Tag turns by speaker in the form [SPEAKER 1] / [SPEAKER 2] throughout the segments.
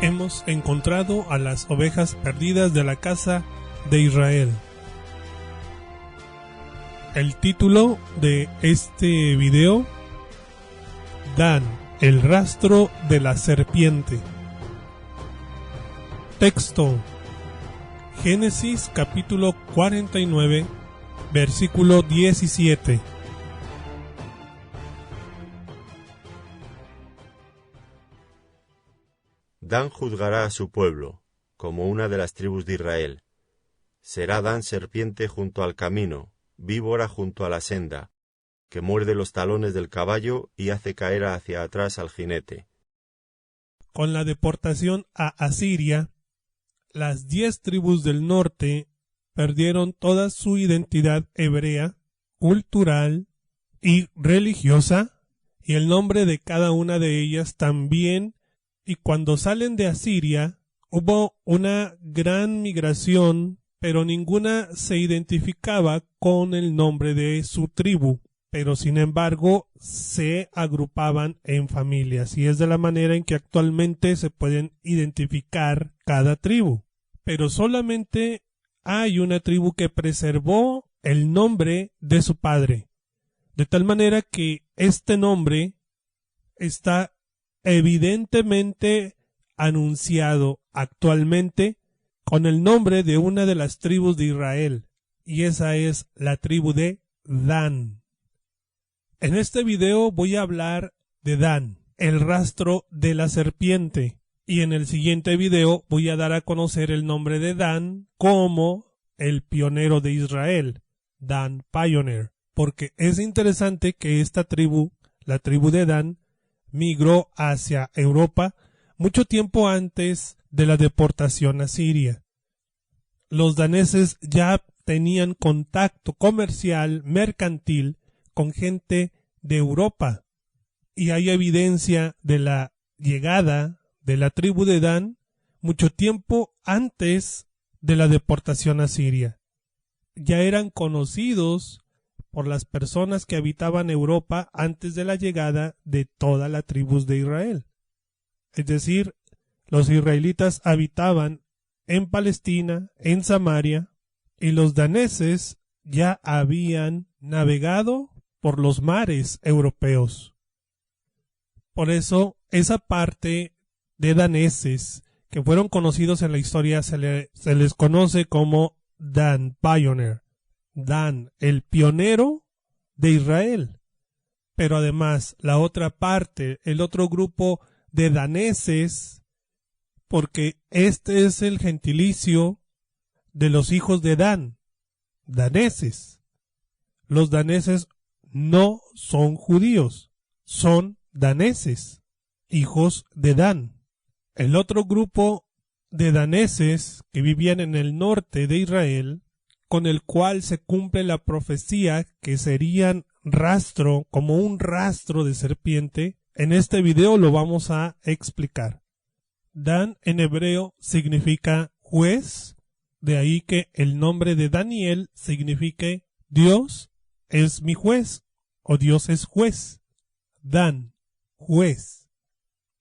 [SPEAKER 1] hemos encontrado a las ovejas perdidas de la casa de Israel. El título de este video: Dan, el rastro de la serpiente. Texto: Génesis capítulo 49, versículo 17.
[SPEAKER 2] Dan juzgará a su pueblo, como una de las tribus de Israel. Será Dan serpiente junto al camino, víbora junto a la senda, que muerde los talones del caballo y hace caer hacia atrás al jinete.
[SPEAKER 1] Con la deportación a Asiria, las 10 tribus del norte perdieron toda su identidad hebrea, cultural y religiosa, y el nombre de cada una de ellas también. Y cuando salen de Asiria, hubo una gran migración, pero ninguna se identificaba con el nombre de su tribu, pero sin embargo se agrupaban en familias, y es de la manera en que actualmente se pueden identificar cada tribu. Pero solamente hay una tribu que preservó el nombre de su padre, de tal manera que este nombre está evidentemente anunciado actualmente con el nombre de una de las tribus de Israel, y esa es la tribu de Dan. En este video voy a hablar de Dan, el rastro de la serpiente, y en el siguiente video voy a dar a conocer el nombre de Dan como el pionero de Israel, Dan Pioneer, porque es interesante que esta tribu, la tribu de Dan, migró hacia Europa mucho tiempo antes de la deportación a Siria. Los daneses ya tenían contacto comercial, mercantil, con gente de Europa, y hay evidencia de la llegada de la tribu de Dan mucho tiempo antes de la deportación a Siria. Ya eran conocidos por las personas que habitaban Europa antes de la llegada de toda la tribu de Israel. Es decir, los israelitas habitaban en Palestina, en Samaria, y los daneses ya habían navegado por los mares europeos. Por eso, esa parte de daneses que fueron conocidos en la historia se les conoce como Dan Pioneer, Dan, el pionero de Israel. Pero además, la otra parte, el otro grupo de daneses, porque este es el gentilicio de los hijos de Dan, daneses. Los daneses no son judíos, son daneses, hijos de Dan. El otro grupo de daneses que vivían en el norte de Israel, con el cual se cumple la profecía que serían rastro, como un rastro de serpiente, en este video lo vamos a explicar. Dan en hebreo significa juez, de ahí que el nombre de Daniel signifique Dios es mi juez, o Dios es juez. Dan, juez.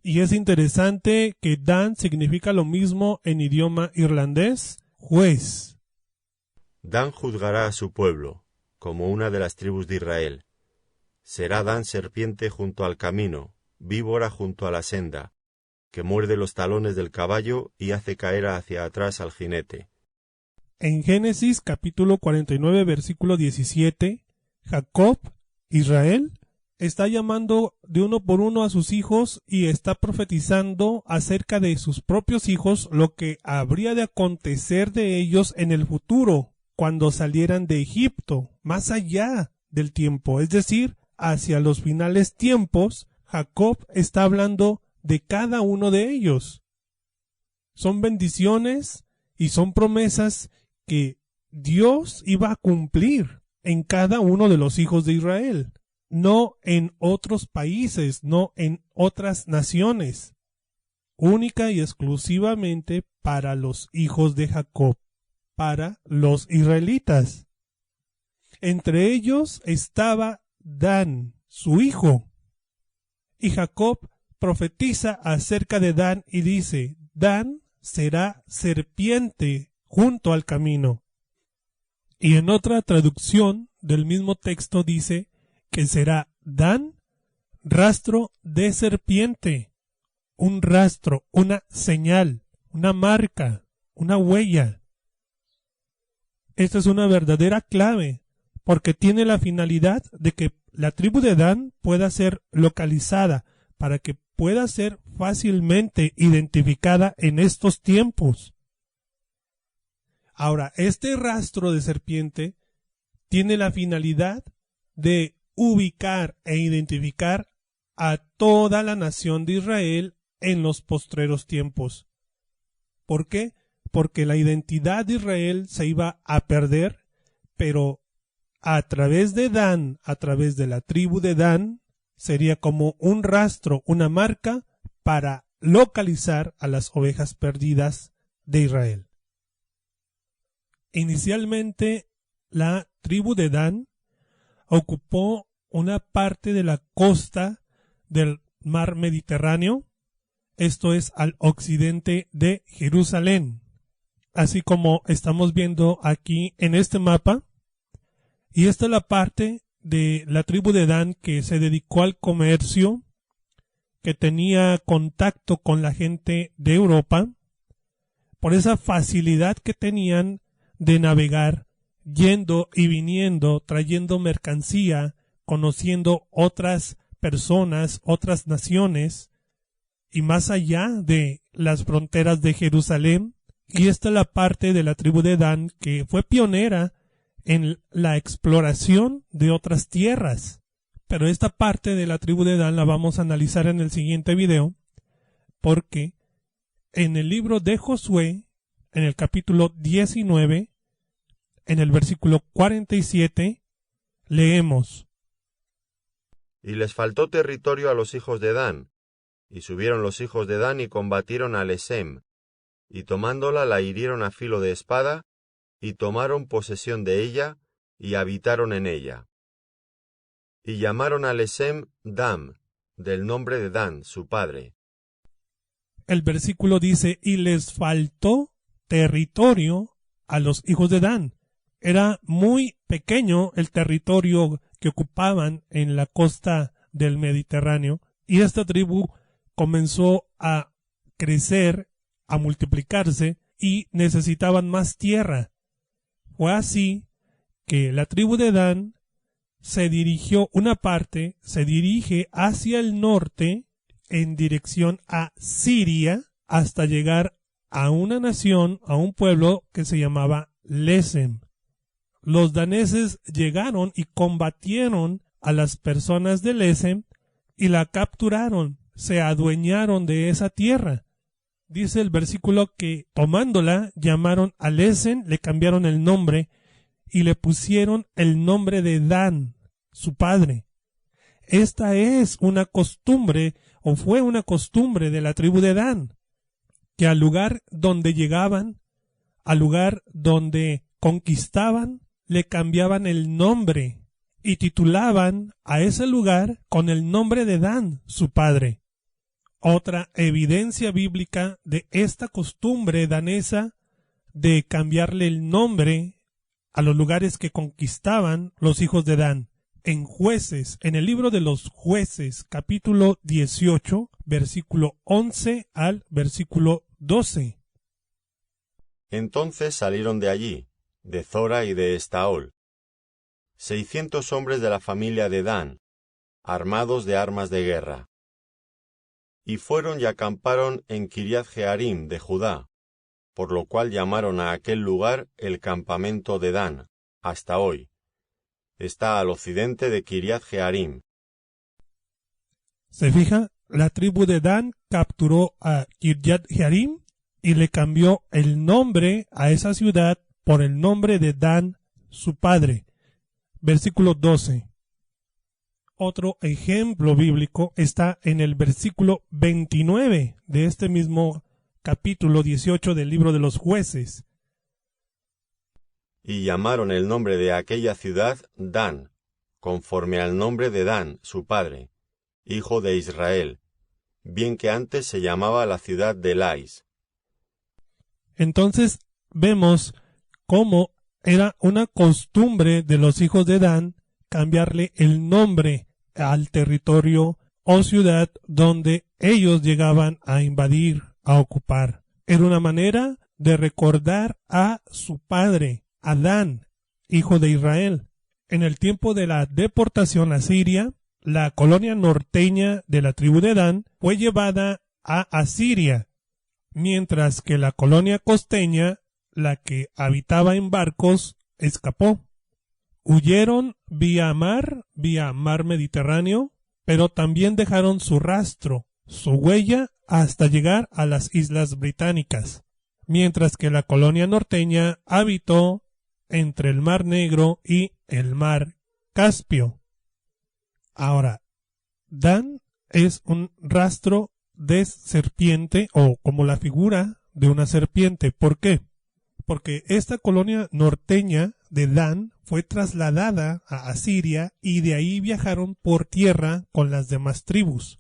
[SPEAKER 1] Y es interesante que Dan significa lo mismo en idioma irlandés, juez.
[SPEAKER 2] Dan juzgará a su pueblo, como una de las tribus de Israel. Será Dan serpiente junto al camino, víbora junto a la senda, que muerde los talones del caballo y hace caer hacia atrás al jinete.
[SPEAKER 1] En Génesis capítulo 49 versículo 17, Jacob, Israel, está llamando de uno por uno a sus hijos y está profetizando acerca de sus propios hijos lo que habría de acontecer de ellos en el futuro, cuando salieran de Egipto, más allá del tiempo, es decir, hacia los finales tiempos. Jacob está hablando de cada uno de ellos. Son bendiciones y son promesas que Dios iba a cumplir en cada uno de los hijos de Israel, no en otros países, no en otras naciones, única y exclusivamente para los hijos de Jacob, para los israelitas. Entre ellos estaba Dan, su hijo, y Jacob profetiza acerca de Dan y dice: Dan será serpiente junto al camino. Y en otra traducción del mismo texto dice que será Dan rastro de serpiente, un rastro, una señal, una marca, una huella. Esta es una verdadera clave, porque tiene la finalidad de que la tribu de Dan pueda ser localizada, para que pueda ser fácilmente identificada en estos tiempos. Ahora, este rastro de serpiente tiene la finalidad de ubicar e identificar a toda la nación de Israel en los postreros tiempos. ¿Por qué? Porque la identidad de Israel se iba a perder, pero a través de Dan, a través de la tribu de Dan, sería como un rastro, una marca para localizar a las ovejas perdidas de Israel. Inicialmente, la tribu de Dan ocupó una parte de la costa del mar Mediterráneo, esto es al occidente de Jerusalén, así como estamos viendo aquí en este mapa. Y esta es la parte de la tribu de Dan que se dedicó al comercio, que tenía contacto con la gente de Europa, por esa facilidad que tenían de navegar, yendo y viniendo, trayendo mercancía, conociendo otras personas, otras naciones, y más allá de las fronteras de Jerusalén. Y esta es la parte de la tribu de Dan que fue pionera en la exploración de otras tierras. Pero esta parte de la tribu de Dan la vamos a analizar en el siguiente video, porque en el libro de Josué, en el capítulo 19, en el versículo 47, leemos:
[SPEAKER 2] Y les faltó territorio a los hijos de Dan, y subieron los hijos de Dan y combatieron a Lesem, y tomándola la hirieron a filo de espada, y tomaron posesión de ella, y habitaron en ella. Y llamaron a Lesem Dam, del nombre de Dan, su padre.
[SPEAKER 1] El versículo dice, y les faltó territorio a los hijos de Dan. Era muy pequeño el territorio que ocupaban en la costa del Mediterráneo, y esta tribu comenzó a crecer, a multiplicarse, y necesitaban más tierra. Fue así que la tribu de Dan se dirige hacia el norte en dirección a Siria hasta llegar a una nación, a un pueblo que se llamaba Lesem. Los daneses llegaron y combatieron a las personas de Lesem y la capturaron, se adueñaron de esa tierra. Dice el versículo que tomándola llamaron a Lesem, le cambiaron el nombre y le pusieron el nombre de Dan, su padre. Esta es una costumbre, o fue una costumbre de la tribu de Dan, que al lugar donde llegaban, al lugar donde conquistaban, le cambiaban el nombre y titulaban a ese lugar con el nombre de Dan, su padre. Otra evidencia bíblica de esta costumbre danesa de cambiarle el nombre a los lugares que conquistaban los hijos de Dan. En Jueces, en el libro de los Jueces, capítulo 18, versículo 11 al versículo 12.
[SPEAKER 2] Entonces salieron de allí, de Zora y de Estaol, 600 hombres de la familia de Dan, armados de armas de guerra. Y fueron y acamparon en Kiriath Jearim de Judá, por lo cual llamaron a aquel lugar el campamento de Dan, hasta hoy. Está al occidente de Kiriath Jearim.
[SPEAKER 1] ¿Se fija? La tribu de Dan capturó a Kiriath Jearim y le cambió el nombre a esa ciudad por el nombre de Dan, su padre. Versículo 12. Otro ejemplo bíblico está en el versículo 29 de este mismo capítulo 18 del libro de los Jueces.
[SPEAKER 2] Y llamaron el nombre de aquella ciudad Dan, conforme al nombre de Dan, su padre, hijo de Israel, bien que antes se llamaba la ciudad de Lais.
[SPEAKER 1] Entonces vemos cómo era una costumbre de los hijos de Dan cambiarle el nombre al territorio o ciudad donde ellos llegaban a invadir, a ocupar. Era una manera de recordar a su padre, a Dan, hijo de Israel. En el tiempo de la deportación a Siria, la colonia norteña de la tribu de Dan fue llevada a Asiria, mientras que la colonia costeña, la que habitaba en barcos, escapó. Huyeron vía mar Mediterráneo, pero también dejaron su rastro, su huella, hasta llegar a las Islas Británicas, mientras que la colonia norteña habitó entre el Mar Negro y el Mar Caspio. Ahora, Dan es un rastro de serpiente o como la figura de una serpiente. ¿Por qué? Porque esta colonia norteña de Dan fue trasladada a Asiria y de ahí viajaron por tierra con las demás tribus.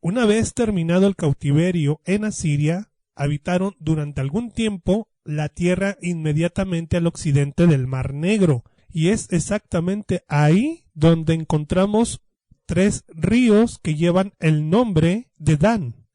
[SPEAKER 1] Una vez terminado el cautiverio en Asiria, habitaron durante algún tiempo la tierra inmediatamente al occidente del Mar Negro, y es exactamente ahí donde encontramos 3 ríos que llevan el nombre de Dan.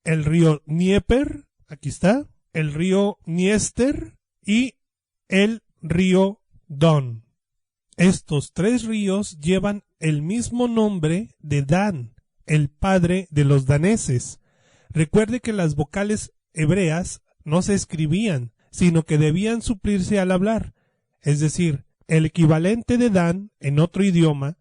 [SPEAKER 1] El río Dnieper, aquí está, el río Dniester y el río Don. Estos 3 ríos llevan el mismo nombre de Dan, el padre de los daneses. Recuerde que las vocales hebreas no se escribían, sino que debían suplirse al hablar. Es decir, el equivalente de Dan en otro idioma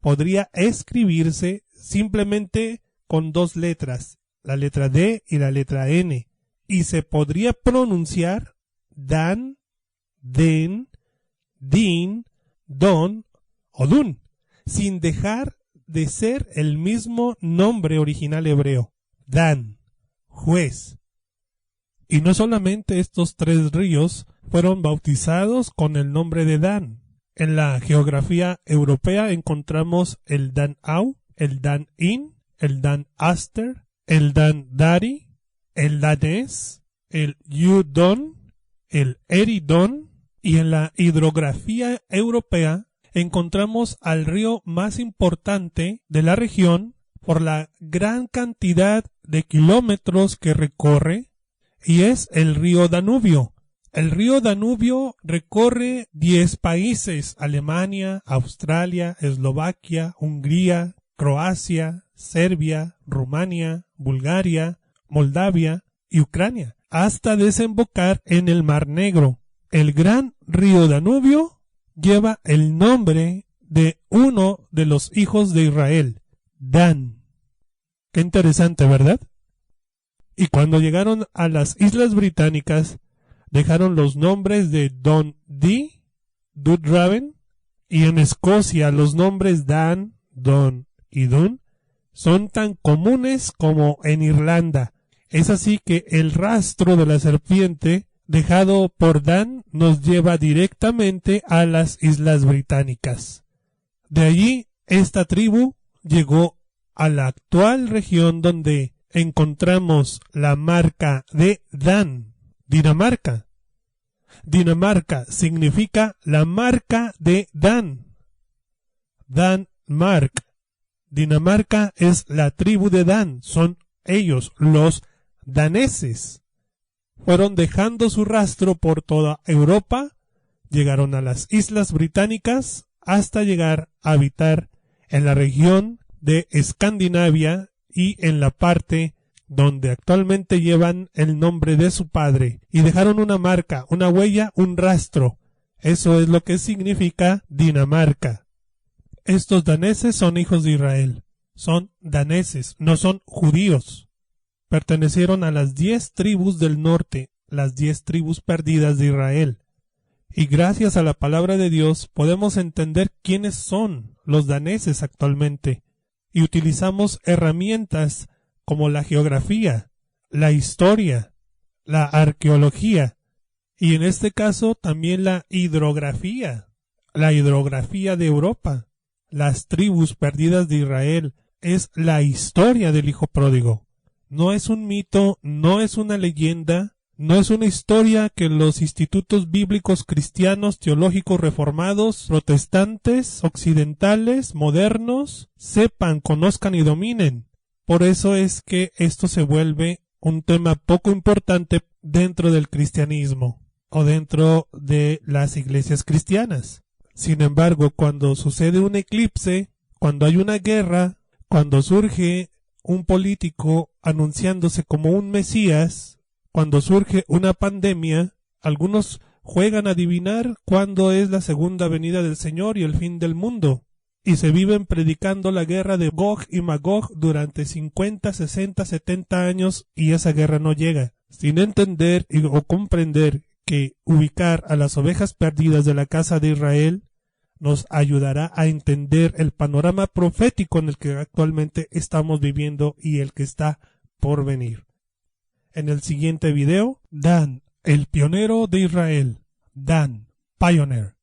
[SPEAKER 1] podría escribirse simplemente con 2 letras, la letra D y la letra N, y se podría pronunciar Dan, Den, Din, Don o Dun, sin dejar de ser el mismo nombre original hebreo, Dan, juez. Y no solamente estos 3 ríos fueron bautizados con el nombre de Dan. En la geografía europea encontramos el Dan Au, el Dan In, el Dan Aster, el Dan Dari, el Danés, el Yudon, el Eridon, y en la hidrografía europea encontramos al río más importante de la región por la gran cantidad de kilómetros que recorre, y es el río Danubio. El río Danubio recorre 10 países: Alemania, Australia, Eslovaquia, Hungría, Croacia, Serbia, Rumania, Bulgaria, Moldavia y Ucrania, hasta desembocar en el Mar Negro. El gran río Danubio lleva el nombre de uno de los hijos de Israel, Dan. Qué interesante, ¿verdad? Y cuando llegaron a las Islas Británicas, dejaron los nombres de Don D, Dudraven, y en Escocia los nombres Dan, Don y Dun son tan comunes como en Irlanda. Es así que el rastro de la serpiente dejado por Dan nos lleva directamente a las Islas Británicas. De allí, esta tribu llegó a la actual región donde encontramos la marca de Dan, Dinamarca. Dinamarca significa la marca de Dan. Danmark. Dinamarca es la tribu de Dan, son ellos, los daneses. Fueron dejando su rastro por toda Europa, llegaron a las Islas Británicas hasta llegar a habitar en la región de Escandinavia y en la parte donde actualmente llevan el nombre de su padre, y dejaron una marca, una huella, un rastro. Eso es lo que significa Dinamarca. Estos daneses son hijos de Israel, son daneses, no son judíos. Pertenecieron a las 10 tribus del norte, las 10 tribus perdidas de Israel. Y gracias a la palabra de Dios podemos entender quiénes son los daneses actualmente. Y utilizamos herramientas como la geografía, la historia, la arqueología, y en este caso también la hidrografía de Europa. Las tribus perdidas de Israel es la historia del hijo pródigo. No es un mito, no es una leyenda, No es una historia que los institutos bíblicos cristianos, teológicos reformados, protestantes, occidentales, modernos, sepan, conozcan y dominen. Por eso es que esto se vuelve un tema poco importante dentro del cristianismo o dentro de las iglesias cristianas. Sin embargo, cuando sucede un eclipse, cuando hay una guerra, cuando surge un político anunciándose como un mesías, cuando surge una pandemia, algunos juegan a adivinar cuándo es la segunda venida del Señor y el fin del mundo, y se viven predicando la guerra de Gog y Magog durante 50, 60, 70 años y esa guerra no llega, sin entender o comprender que ubicar a las ovejas perdidas de la casa de Israel nos ayudará a entender el panorama profético en el que actualmente estamos viviendo y el que está por venir. En el siguiente video, Dan, el pionero de Israel. Dan, Pioneer.